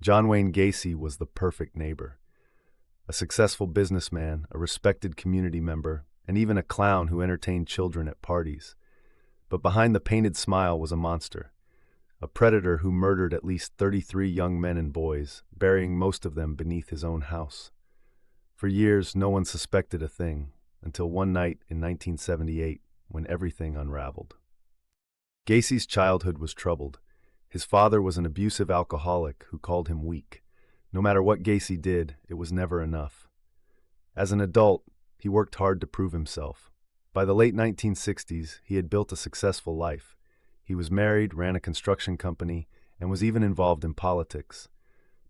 John Wayne Gacy was the perfect neighbor. A successful businessman, a respected community member, and even a clown who entertained children at parties. But behind the painted smile was a monster, a predator who murdered at least 33 young men and boys, burying most of them beneath his own house. For years, no one suspected a thing, until one night in 1978, when everything unraveled. Gacy's childhood was troubled. His father was an abusive alcoholic who called him weak. No matter what Gacy did, it was never enough. As an adult, he worked hard to prove himself. By the late 1960s, he had built a successful life. He was married, ran a construction company, and was even involved in politics.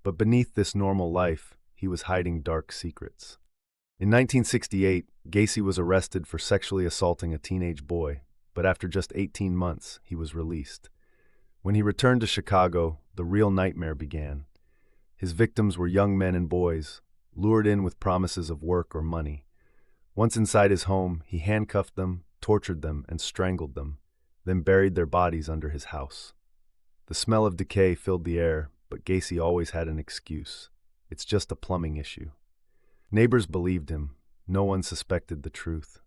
But beneath this normal life, he was hiding dark secrets. In 1968, Gacy was arrested for sexually assaulting a teenage boy, but after just 18 months, he was released. When he returned to Chicago, the real nightmare began. His victims were young men and boys, lured in with promises of work or money. Once inside his home, he handcuffed them, tortured them, and strangled them, then buried their bodies under his house. The smell of decay filled the air, but Gacy always had an excuse. It's just a plumbing issue. Neighbors believed him. No one suspected the truth.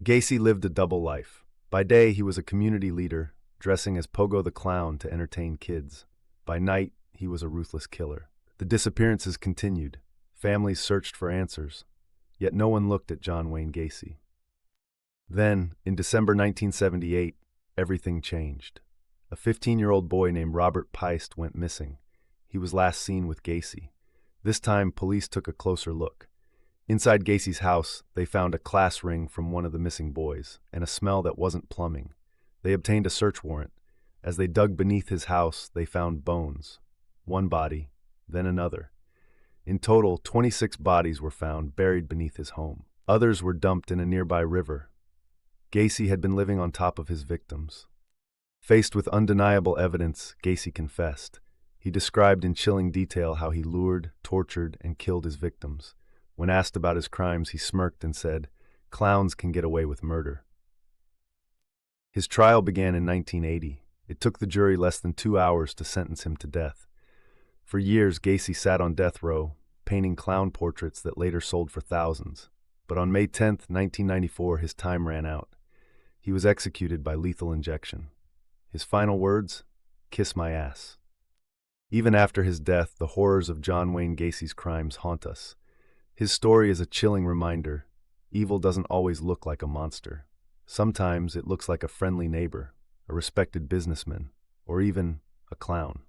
Gacy lived a double life. By day, he was a community leader, dressing as Pogo the Clown to entertain kids. By night, he was a ruthless killer. The disappearances continued. Families searched for answers. Yet no one looked at John Wayne Gacy. Then, in December 1978, everything changed. A 15-year-old boy named Robert Peist went missing. He was last seen with Gacy. This time, police took a closer look. Inside Gacy's house, they found a class ring from one of the missing boys, and a smell that wasn't plumbing. They obtained a search warrant. As they dug beneath his house, they found bones. One body, then another. In total, 26 bodies were found buried beneath his home. Others were dumped in a nearby river. Gacy had been living on top of his victims. Faced with undeniable evidence, Gacy confessed. He described in chilling detail how he lured, tortured, and killed his victims. When asked about his crimes, he smirked and said, "Clowns can get away with murder." His trial began in 1980. It took the jury less than 2 hours to sentence him to death. For years, Gacy sat on death row, painting clown portraits that later sold for thousands. But on May 10, 1994, his time ran out. He was executed by lethal injection. His final words? "Kiss my ass." Even after his death, the horrors of John Wayne Gacy's crimes haunt us. His story is a chilling reminder. Evil doesn't always look like a monster. Sometimes it looks like a friendly neighbor, a respected businessman, or even a clown.